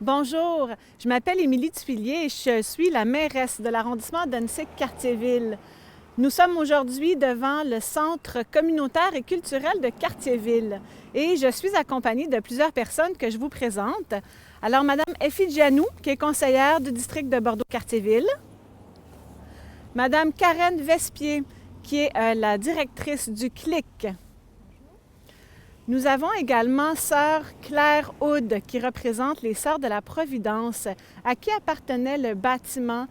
Bonjour, je m'appelle Émilie Tuilier et je suis la mairesse de l'arrondissement d'Annecy-Cartierville. Nous sommes aujourd'hui devant le centre communautaire et culturel de Cartierville et je suis accompagnée de plusieurs personnes que je vous présente. Alors, Madame Effie Gianou, qui est conseillère du district de Bordeaux-Cartierville. Madame Karen Vespier, qui est la directrice du CLIC. Nous avons également Sœur Claire Houd, qui représente les Sœurs de la Providence, à qui appartenait le bâtiment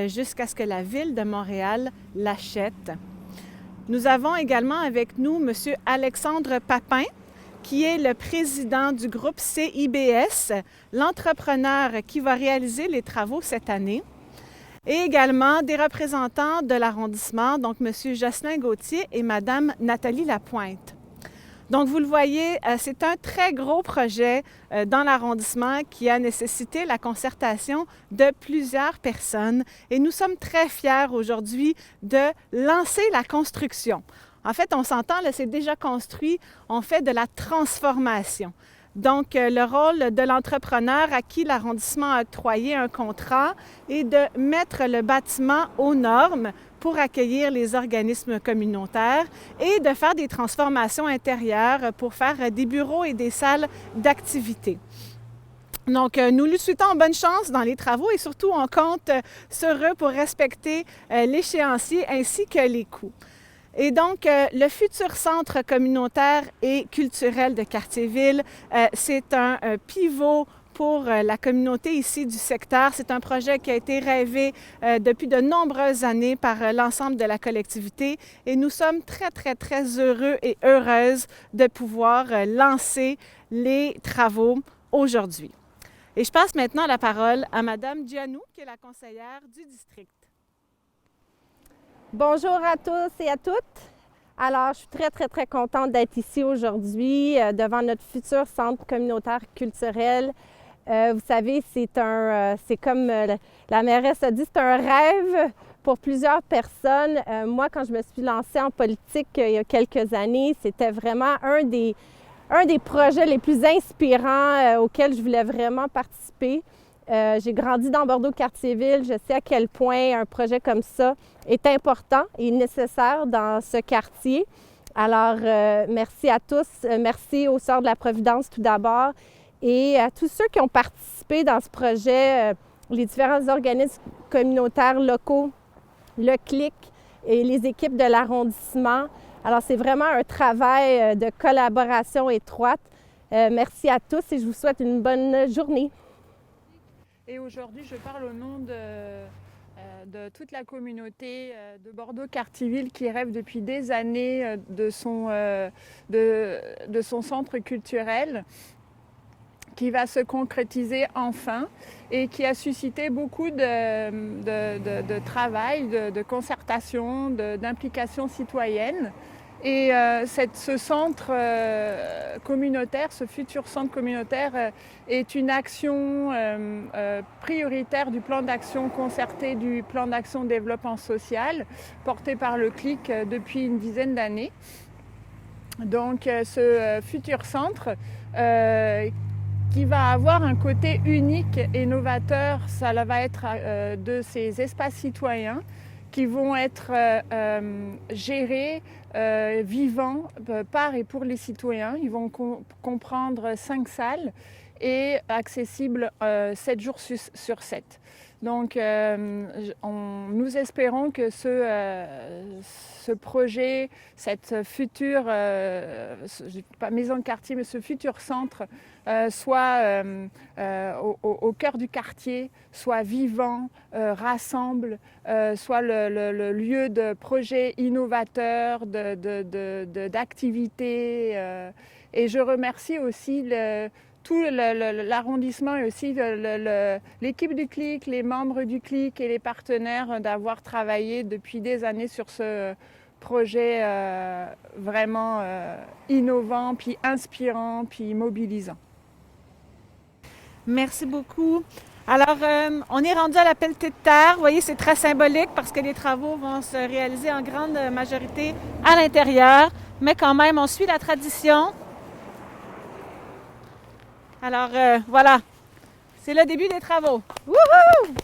jusqu'à ce que la Ville de Montréal l'achète. Nous avons également avec nous M. Alexandre Papin, qui est le président du groupe CIBS, l'entrepreneur qui va réaliser les travaux cette année. Et également des représentants de l'arrondissement, donc M. Jocelyn Gauthier et Mme Nathalie Lapointe. Donc, vous le voyez, c'est un très gros projet dans l'arrondissement qui a nécessité la concertation de plusieurs personnes et nous sommes très fiers aujourd'hui de lancer la construction. En fait, on s'entend, là, c'est déjà construit, on fait de la transformation. Donc, le rôle de l'entrepreneur à qui l'arrondissement a octroyé un contrat est de mettre le bâtiment aux normes pour accueillir les organismes communautaires et de faire des transformations intérieures pour faire des bureaux et des salles d'activité. Donc, nous lui souhaitons bonne chance dans les travaux et surtout, on compte sur eux pour respecter l'échéancier ainsi que les coûts. Et donc, le futur centre communautaire et culturel de Cartierville, c'est un pivot pour la communauté ici du secteur. C'est un projet qui a été rêvé depuis de nombreuses années par l'ensemble de la collectivité et nous sommes très heureux et heureuses de pouvoir lancer les travaux aujourd'hui. Et je passe maintenant la parole à Mme Gianou, qui est la conseillère du district. Bonjour à tous et à toutes. Alors, je suis très contente d'être ici aujourd'hui devant notre futur centre communautaire culturel. Vous savez, c'est comme la mairesse a dit, c'est un rêve pour plusieurs personnes. Moi, quand je me suis lancée en politique il y a quelques années, c'était vraiment un des projets les plus inspirants auxquels je voulais vraiment participer. J'ai grandi dans Bordeaux-Cartierville. Je sais à quel point un projet comme ça est important et nécessaire dans ce quartier. Alors, merci à tous. Merci aux Sœurs de la Providence tout d'abord et à tous ceux qui ont participé dans ce projet, les différents organismes communautaires locaux, le CLIC et les équipes de l'arrondissement. Alors, c'est vraiment un travail de collaboration étroite. Merci à tous et je vous souhaite une bonne journée. Et aujourd'hui, je parle au nom de toute la communauté de Bordeaux-Cartierville qui rêve depuis des années de son centre culturel qui va se concrétiser enfin et qui a suscité beaucoup de travail, de concertation, d'implication citoyenne. Et ce centre communautaire, ce futur centre communautaire est une action prioritaire du plan d'action concerté du plan d'action développement social porté par le CLIC depuis une dizaine d'années. Donc ce futur centre qui va avoir un côté unique et novateur, ça va être de ces espaces citoyens qui vont être gérés, vivants par et pour les citoyens. Ils vont comprendre 5 salles et accessibles 7 jours sur 7. Donc nous espérons que ce projet, cette future, pas maison de quartier, mais ce futur centre soit au cœur du quartier, soit vivant, rassemble, soit le lieu de projets innovateurs, d'activités. Et je remercie aussi tout l'arrondissement et aussi l'équipe du CLIC, les membres du CLIC et les partenaires d'avoir travaillé depuis des années sur ce projet vraiment innovant, puis inspirant, puis mobilisant. Merci beaucoup. Alors, on est rendu à la pelletée de terre. Vous voyez, c'est très symbolique parce que les travaux vont se réaliser en grande majorité à l'intérieur, mais quand même, on suit la tradition. Alors, voilà, C'est le début des travaux. Wouhou!